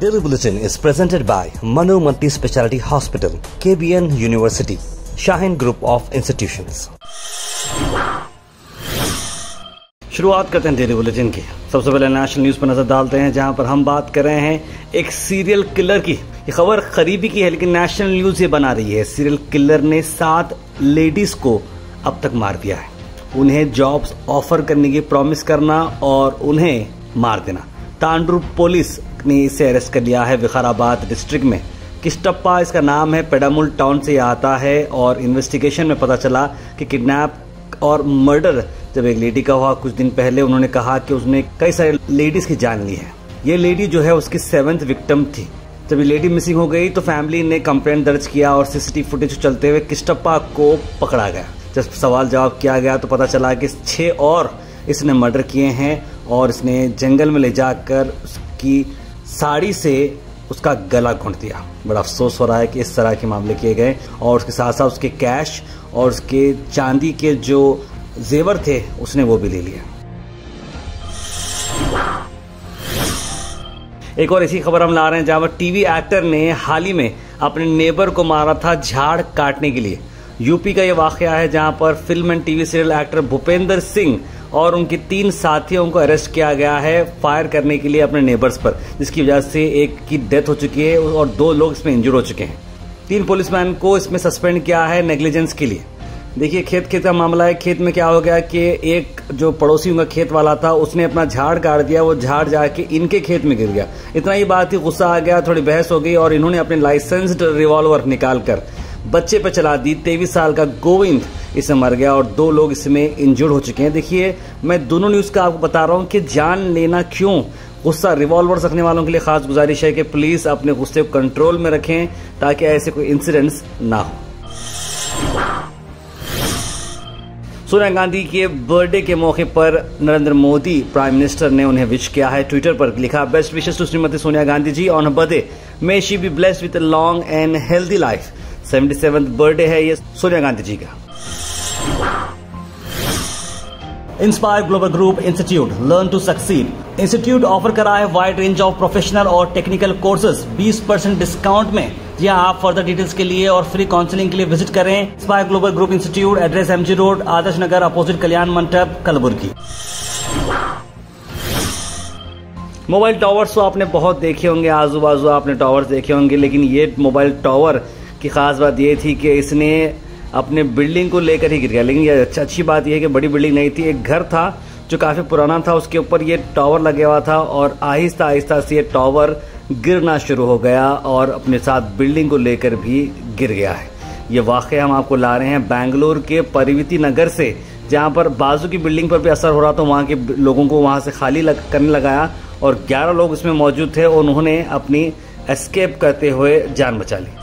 Daily Bulletin is presented by Manu Multi Speciality Hospital, KBN University, Shaheen Group of Institutions. शुरुआत करते हैं daily bulletin की। सबसे पहले नेशनल न्यूज पर नजर डालते हैं, जहां पर हम बात कर रहे हैं एक सीरियल किलर की। ये खबर करीबी की है, लेकिन नेशनल न्यूज ये बना रही है। सीरियल किलर ने 7 लेडीज को अब तक मार दिया है। उन्हें जॉब्स ऑफर करने की प्रॉमिस करना और उन्हें मार देना। तांडुर पुलिस ने इसे अरेस्ट कर लिया है विकाराबाद डिस्ट्रिक्ट में। किस्टप्पा इसका नाम है, पेडामुल टाउन से आता है और इन्वेस्टिगेशन में पता चला कि किडनैप और मर्डर जब एक लेडी का हुआ कुछ दिन पहले, उन्होंने कहा कि उसने कई सारे लेडीज की जान ली है। ये लेडी जो है उसकी 7th विक्टिम थी। जब ये लेडी मिसिंग हो गई तो फैमिली ने कंप्लेंट दर्ज किया और सीसीटीवी फुटेज चलते हुए किस्टप्पा को पकड़ा गया। जब सवाल जवाब किया गया तो पता चला कि 6 और इसने मर्डर किए हैं और इसने जंगल में ले जाकर उसकी साड़ी से उसका गला घोंट दिया। बड़ा अफसोस हो रहा है कि इस तरह के मामले किए गए और उसके साथ साथ उसके कैश और उसके चांदी के जो जेवर थे उसने वो भी ले लिया। एक और ऐसी खबर हम ला रहे हैं, जहां पर टीवी एक्टर ने हाल ही में अपने नेबर को मारा था झाड़ काटने के लिए। यूपी का ये वाकया है, जहां पर film and TV serial actor Bhupendra Singh और उनके 3 साथियों को अरेस्ट किया गया है फायर करने के लिए अपने नेबर्स पर, जिसकी वजह से एक की डेथ हो चुकी है और 2 लोग इसमें इंजर्ड हो चुके हैं। 3 पुलिसमैन को इसमें सस्पेंड किया है नेग्लिजेंस के लिए। देखिए, खेत का मामला है। खेत में क्या हो गया कि एक जो पड़ोसी उनका खेत वाला था उसने अपना झाड़ काट दिया, वो झाड़ जाके इनके खेत में गिर गया। इतना ही बात थी, गुस्सा आ गया, थोड़ी बहस हो गई और इन्होंने अपने लाइसेंस्ड रिवॉल्वर निकालकर बच्चे पे चला दी। 23 साल का गोविंद इसमें मर गया और 2 लोग इसमें इंजर्ड हो चुके हैं। देखिए, मैं दोनों न्यूज का आपको बता रहा हूं कि जान लेना क्यों। गुस्सा रिवॉल्वर रखने वालों के लिए खास गुजारिश है कि प्लीज अपने गुस्से को कंट्रोल में रखें ताकि ऐसे कोई इंसिडेंट्स ना हो। सोनिया गांधी के बर्थडे के मौके पर नरेंद्र मोदी प्राइम मिनिस्टर ने उन्हें विश किया है। ट्विटर पर लिखा, best wishes to Shrimati Sonia Gandhi ji on her birthday, may she be blessed with a long and healthy life. 77th birthday है ये सोनिया गांधी जी का। Inspire global group institute, learn to succeed. Institute offer करा है वाइड रेंज ऑफ प्रोफेशनल और technical courses 20% discount में। जी हाँ, आप फर्दर डिटेल्स के लिए और फ्री काउंसलिंग के लिए विजिट करें Inspire global group Institute, address MG road, Adarsh Nagar, opposite Kalyan Mandap, Kalaburagi. Mobile towers तो आपने बहुत देखे होंगे, आजू बाजू आपने टावर्स देखे होंगे, लेकिन ये मोबाइल टावर की खास बात ये थी कि इसने अपने बिल्डिंग को लेकर ही गिर गया। लेकिन ये अच्छी बात यह है कि बड़ी बिल्डिंग नहीं थी, एक घर था जो काफी पुराना था, उसके ऊपर ये टावर लगा हुआ था और आहिस्ता आहिस्ता से ये टावर गिरना शुरू हो गया और अपने साथ बिल्डिंग को लेकर भी गिर गया है। ये वाकया हम आपको ला रहे हैं बेंगलुरु के परिविति नगर से, जहां पर बाजू की बिल्डिंग पर भी असर हो रहा था। वहां के लोगों को वहां से खाली करने लगाया और 11 लोग इसमें मौजूद थे और उन्होंने अपनी एस्केप करते हुए जान बचा ली।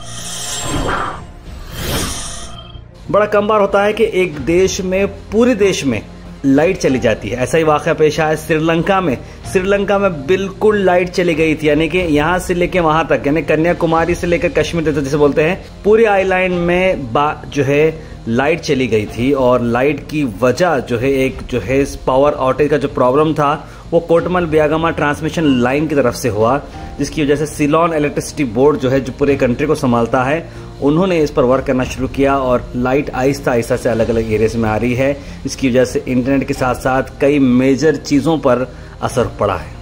बड़ा कम बार होता है कि एक देश में, पूरे देश में लाइट चली जाती है। ऐसा ही वाकया पेश आया श्रीलंका में। श्रीलंका में बिल्कुल लाइट चली गई थी, यानी कि यहां से लेके वहां तक, यानी कन्याकुमारी से लेकर कश्मीर तक जिसे बोलते हैं, पूरे आइलैंड में जो है लाइट चली गई थी। और लाइट की वजह जो है एक जो है पावर आउटेज का जो प्रॉब्लम था वो कोटमल बियागमा ट्रांसमिशन लाइन की तरफ से हुआ, जिसकी वजह से सिलोन इलेक्ट्रिसिटी बोर्ड जो है जो पूरे कंट्री को संभालता है, उन्होंने इस पर वर्क करना शुरू किया और लाइट आहिस्ता आहिस्ता से अलग अलग एरियाज में आ रही है। इसकी वजह से इंटरनेट के साथ साथ कई मेजर चीजों पर असर पड़ा है।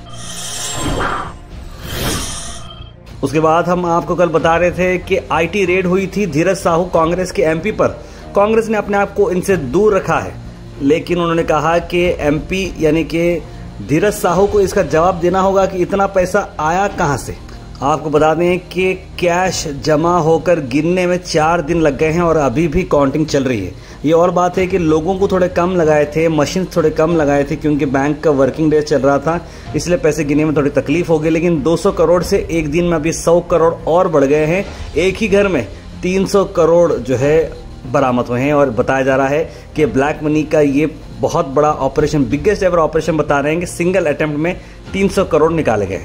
उसके बाद हम आपको कल बता रहे थे कि IT रेड हुई थी धीरज साहू कांग्रेस के MP पर। कांग्रेस ने अपने आप को इनसे दूर रखा है, लेकिन उन्होंने कहा कि MP यानी कि धीरज साहू को इसका जवाब देना होगा कि इतना पैसा आया कहां से। आपको बता दें कि कैश जमा होकर गिनने में 4 दिन लग गए हैं और अभी भी काउंटिंग चल रही है। ये और बात है कि लोगों को थोड़े कम लगाए थे, मशीन थोड़े कम लगाए थे, क्योंकि बैंक का वर्किंग डे चल रहा था, इसलिए पैसे गिनने में थोड़ी तकलीफ हो गई। लेकिन 200 करोड़ से एक दिन में अभी 100 करोड़ और बढ़ गए हैं। एक ही घर में 300 करोड़ जो है बरामद हुए हैं और बताया जा रहा है कि ब्लैक मनी का ये बहुत बड़ा ऑपरेशन, बिगेस्ट एवर ऑपरेशन बता रहे हैं कि सिंगल अटेम्प्ट में 300 करोड़ निकाले गए।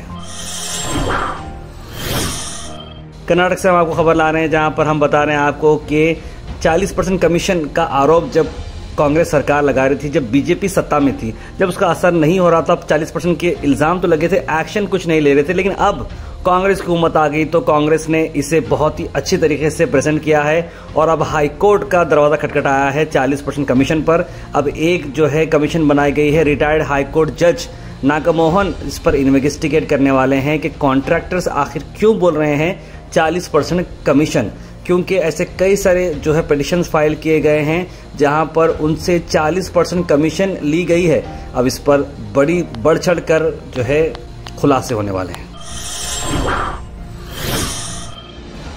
कर्नाटक से हम आपको खबर ला रहे हैं, जहां पर हम बता रहे हैं आपको कि 40% कमीशन का आरोप जब कांग्रेस सरकार लगा रही थी, जब बीजेपी सत्ता में थी, जब उसका असर नहीं हो रहा था, अब 40% के इल्जाम तो लगे थे, एक्शन कुछ नहीं ले रहे थे, लेकिन अब कांग्रेस की हुकूमत आ गई तो कांग्रेस ने इसे बहुत ही अच्छी तरीके से प्रेजेंट किया है और अब हाईकोर्ट का दरवाजा खटखटाया है 40% कमीशन पर। अब एक जो है कमीशन बनाई गई है, रिटायर्ड हाईकोर्ट जज नागमोहन इस पर इन्वेस्टिगेट करने वाले हैं कि कॉन्ट्रैक्टर्स आखिर क्यों बोल रहे हैं 40% कमीशन, क्योंकि ऐसे कई सारे जो है पिटिशंस फाइल किए गए हैं जहां पर उनसे 40% कमीशन ली गई है। अब इस पर बढ़ चढ़ कर जो है खुलासे होने वाले हैं।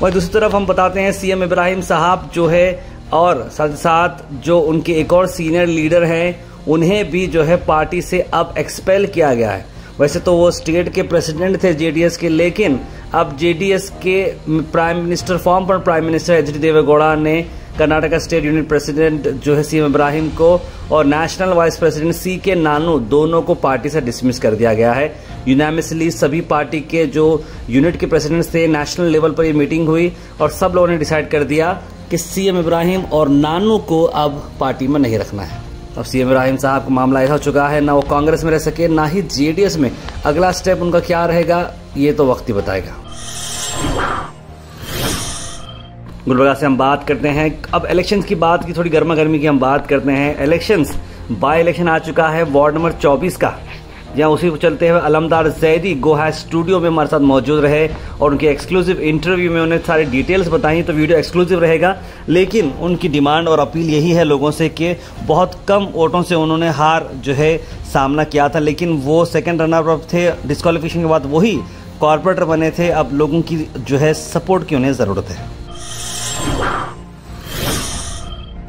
वहीं दूसरी तरफ हम बताते हैं सीएम इब्राहिम साहब जो है और साथ साथ जो उनके एक और सीनियर लीडर हैं उन्हें भी जो है पार्टी से अब एक्सपेल किया गया है। वैसे तो वो स्टेट के प्रेसिडेंट थे जेडीएस के, लेकिन अब जेडीएस के प्राइम मिनिस्टर फॉर्म पर prime minister H D Deve Gowda ने कर्नाटका स्टेट यूनियन प्रेसिडेंट जो है सीएम इब्राहिम को और नेशनल वाइस प्रेसिडेंट सी के नानू दोनों को पार्टी से डिसमिस कर दिया गया है। यूनानिमसली सभी पार्टी के जो यूनिट के प्रेसिडेंट्स थे, नेशनल लेवल पर ये मीटिंग हुई और सब लोगों ने डिसाइड कर दिया कि सीएम इब्राहिम और नानू को अब पार्टी में नहीं रखना है। अब सीएम इब्राहिम साहब का मामला ऐसा हो चुका है, ना वो कांग्रेस में रह सके ना ही जेडीएस में। अगला स्टेप उनका क्या रहेगा ये तो वक्त ही बताएगा। गुलबर्गा से हम बात करते हैं अब इलेक्शंस की बात की, थोड़ी गर्मा गर्मी की हम बात करते हैं। इलेक्शंस बाय इलेक्शन आ चुका है वार्ड नंबर 24 का, जहां उसी को चलते हुए अलमदार जैदी गोहा स्टूडियो में हमारे साथ मौजूद रहे और उनके एक्सक्लूसिव इंटरव्यू में उन्हें सारी डिटेल्स बताई। तो वीडियो एक्सक्लूसिव रहेगा, लेकिन उनकी डिमांड और अपील यही है लोगों से कि बहुत कम वोटों से उन्होंने हार जो है सामना किया था, लेकिन वो सेकेंड रनर अप थे, डिस्क्वालिफिकेशन के बाद वही कॉर्पोरेटर बने थे। अब लोगों की जो है सपोर्ट की उन्हें जरूरत है।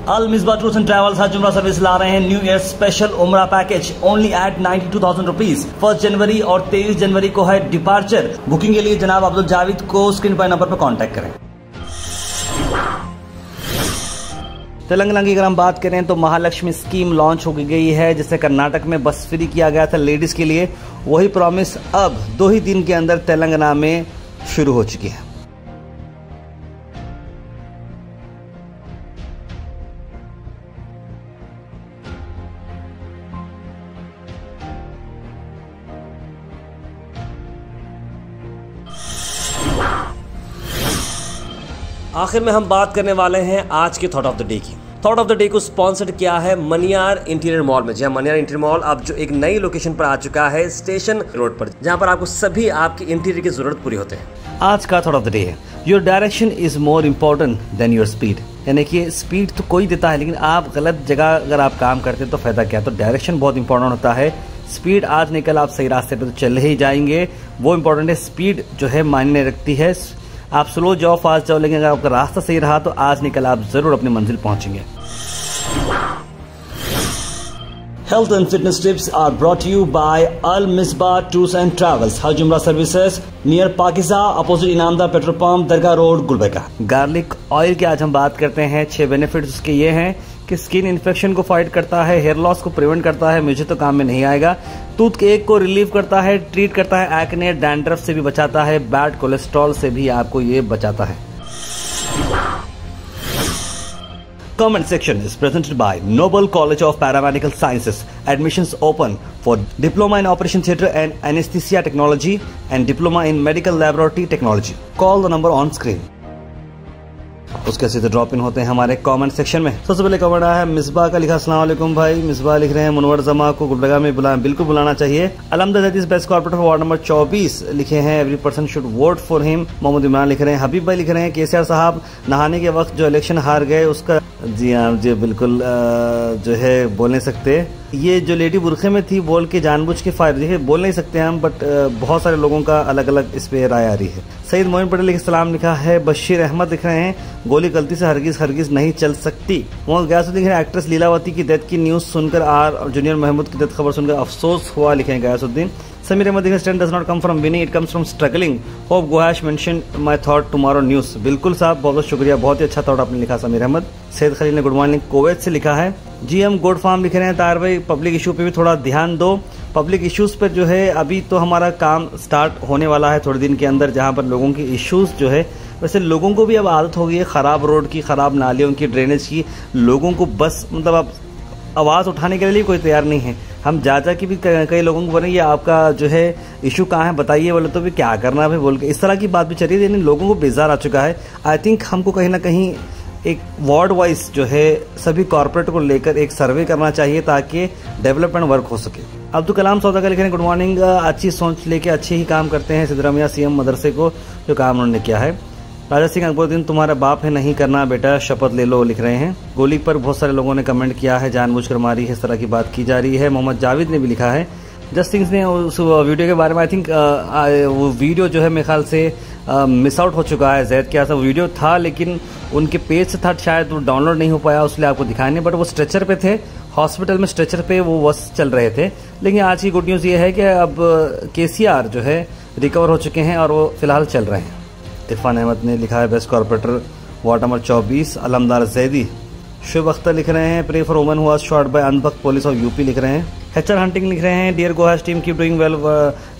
अल मिसबा टूर्स एंड ट्रैवल्स हज उम्रा सर्विस ला रहे हैं न्यू ईयर स्पेशल उम्रा पैकेज ओनली एट 92,000 रुपीज। 1 जनवरी और 23 जनवरी को है डिपार्चर। बुकिंग के लिए जनाब अब्दुल जावेद को स्क्रीन पर नंबर पर कांटेक्ट करें। तेलंगाना की अगर हम बात करें तो महालक्ष्मी स्कीम लॉन्च हो गई है, जिससे कर्नाटक में बस फ्री किया गया था लेडीज के लिए। वही प्रॉमिस अब 2 ही दिन के अंदर तेलंगाना में शुरू हो चुकी है। आखिर में हम बात करने वाले हैं आज के थॉट ऑफ द डे की। थॉट ऑफ द डे को स्पॉन्सर्ड किया है मनियार इंटीरियर मॉल में। जहां मनियार इंटीरियर मॉल अब जो एक नई लोकेशन पर आ चुका है स्टेशन रोड पर, जहां पर आपको सभी आपकी इंटीरियर की जरूरत पूरी होते हैं। आज का थॉट ऑफ द डे है your direction is more important then your speed. यानी कि स्पीड तो कोई देता है, लेकिन आप गलत जगह अगर आप काम करते हैं तो फायदा क्या। तो डायरेक्शन बहुत इंपॉर्टेंट होता है। स्पीड आज निकल आप सही रास्ते पे तो चल ही जाएंगे, वो इंपॉर्टेंट है। स्पीड जो है मायने रखती है। आप स्लो जाओ फास्ट जाओ, लेकिन अगर आपका रास्ता सही रहा तो आज निकल आप जरूर अपनी मंजिल पहुंचेंगे। Health and fitness tips are brought to you by Al Misbah Tours and Travels, Hajj Umrah Services near Pakiza, opposite Inamda Petrol Pump, Dargah road, Gulbarga. Garlic oil की आज हम बात करते हैं। 6 बेनिफिट्स उसके ये हैं कि स्किन इन्फेक्शन को फाइट करता है, हेयर लॉस को प्रिवेंट करता है, मुझे तो काम में नहीं आएगा, टूथ एक को रिलीव करता है, ट्रीट करता है, एक्ने डैंड्रफ से भी बचाता है, बैड कोलेस्ट्रॉल से भी आपको ये बचाता है। Comment section is presented by Noble College of Paramedical Sciences. Admissions open for Diploma in Operation Theatre and Anesthesia Technology and Diploma in Medical Laboratory Technology. Call the number on screen. उसके सीधे drop in होते हैं हमारे comment section में। सबसे पहले comment आया है मिसबा का, लिखा अस्सलाम वालेकुम भाई। मिसबा लिख रहे हैं मुनव्वर जमा को गुलबर्गा में बिल्कुल बुलाना चाहिए। अलहमद बेस्ट कॉर्पोरेटर वार्ड नंबर 24 लिखे हैं every person should vote for him. Mohammed Imran लिख रहे हैं। हबीब भाई लिख रहे हैं केसीआर साहब नहाने के वक्त जो इलेक्शन हार गए उसका। जी हाँ जी बिल्कुल जो है बोल नहीं सकते। ये जो लेडी बुरखे में थी बोल के जानबूझ के फायर देखिए बोल नहीं सकते हम, बट बहुत सारे लोगों का अलग अलग इस पे राय आ रही है। सईद मोइन पटेल लिखे सलाम लिखा है। बशीर अहमद लिख रहे हैं गोली गलती से हरगिज नहीं चल सकती। मोहम्मद गयासुद्दीन लिख रहे हैं एक्ट्रेस लीलावती की डेथ की न्यूज सुनकर और जूनियर महमूद की डेथ खबर सुनकर अफसोस हुआ, लिखे हैं गयासुद्दीन। समीर अहमद लिखे strength does not come from winning, it comes from struggling. Hope गोहाश mention my thought tomorrow news. बिल्कुल साहब बहुत शुक्रिया, बहुत ही अच्छा थॉट आपने लिखा समीर अहमद। सैयद खलील ने गुड मॉर्निंग कुवैत से लिखा है। जी हम गुड फार्म लिख रहे हैं तार भाई पब्लिक इशू पे भी थोड़ा ध्यान दो। पब्लिक इश्यूज पर जो है अभी तो हमारा काम स्टार्ट होने वाला है थोड़े दिन के अंदर, जहां पर लोगों की इश्यूज जो है, वैसे लोगों को भी अब आदत हो गई है खराब रोड की, खराब नालियों की, ड्रेनेज की। लोगों को बस मतलब अब आवाज़ उठाने के लिए कोई तैयार नहीं है। हम जा की भी कई लोगों को बोले ये आपका जो है इशू कहाँ है बताइए, बोले तो भी क्या करना है बोल के इस तरह की बात भी चल रही है। यानी लोगों को बेजार आ चुका है। आई थिंक हमको कहीं ना कहीं एक वार्ड वाइज जो है सभी कॉर्पोरेट को लेकर एक सर्वे करना चाहिए ताकि डेवलपमेंट वर्क हो सके। अब्दुल कलाम सौदागर लिख रहे हैं, गुड मॉर्निंग, अच्छी सोच लेके अच्छे ही काम करते हैं सिद्धरामैया सीएम मदरसे को जो काम उन्होंने किया है। राजा सिंह अकबरुद्दीन तुम्हारा बाप है नहीं करना बेटा शपथ ले लो लिख रहे हैं। गोली पर बहुत सारे लोगों ने कमेंट किया है, जानबूझकर मारी है इस तरह की बात की जा रही है। मोहम्मद जावेद ने भी लिखा है। जस्ट थिंग्स ने उस वीडियो के बारे में आई थिंक वो वीडियो जो है मेरे ख्याल से मिस आउट हो चुका है। जैद क्या सा वीडियो था लेकिन उनके पेज से था, शायद वो डाउनलोड नहीं हो पाया इसलिए आपको दिखाया नहीं। बट वो स्ट्रेचर पे थे, हॉस्पिटल में स्ट्रेचर पे वो बस चल रहे थे। लेकिन आज की गुड न्यूज़ ये है कि अब केसीआर जो है रिकवर हो चुके हैं और वो फिलहाल चल रहे हैं। इरफान अहमद ने लिखा है best corporator ward number 24 Alamdar Zaidi. Shubh Akhtar लिख रहे हैं pray for woman who was shot by अनबक पुलिस ऑफ यूपी लिख रहे हैं। एचआर हंटिंग लिख रहे हैं डियर गोहास team keep doing well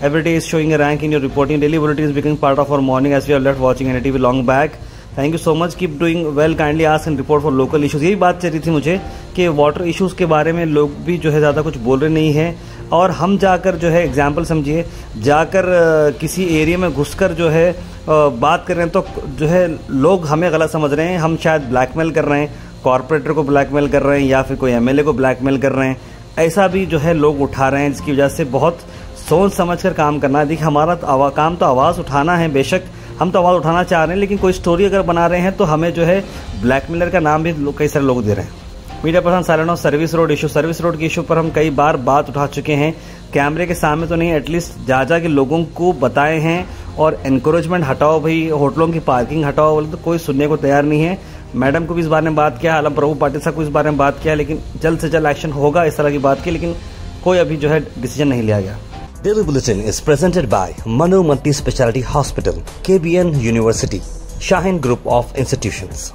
every day is showing a rank in your reporting daily bulletin is becoming part of our morning as we have left watching NDTV long back. Thank you so much keep doing well kindly ask and report for local issues. यही बात चल रही थी मुझे कि water issues के बारे में लोग भी जो है ज़्यादा कुछ बोल रहे नहीं है और हम जाकर जो है एग्जाम्पल समझिए जाकर किसी एरिया में घुसकर जो है बात कर रहे हैं तो जो है लोग हमें गलत समझ रहे हैं। हम शायद ब्लैकमेल कर रहे हैं, कॉर्पोरेटर को ब्लैकमेल कर रहे हैं या फिर कोई एमएलए को ब्लैकमेल कर रहे हैं, ऐसा भी जो है लोग उठा रहे हैं जिसकी वजह से बहुत सोच समझकर काम करना है। देखिए हमारा काम तो आवाज़ उठाना है, बेशक हम तो आवाज़ उठाना चाह रहे हैं लेकिन कोई स्टोरी अगर बना रहे हैं तो हमें जो है ब्लैकमेलर का नाम भी कई सारे लोग दे रहे हैं। Media person silent on service road issue. Service road के इशू पर हम कई बार बात उठा चुके हैं, कैमरे के सामने तो नहीं, एटलीस्ट जा के लोगों को बताए हैं और एनकरेजमेंट हटाओ भाई, होटलों की पार्किंग हटाओ बोले तो कोई सुनने को तैयार नहीं है। मैडम को भी इस बारे में बात किया, आलम प्रभु पाटिल साहब को इस बारे में बात किया, लेकिन जल्द से जल्द एक्शन होगा इस तरह की बात की, लेकिन कोई अभी जो है डिसीजन नहीं लिया गया। Daily Bulletin is presented by Manu Multi Speciality Hospital, KBN University, Shaheen Group of Institutions.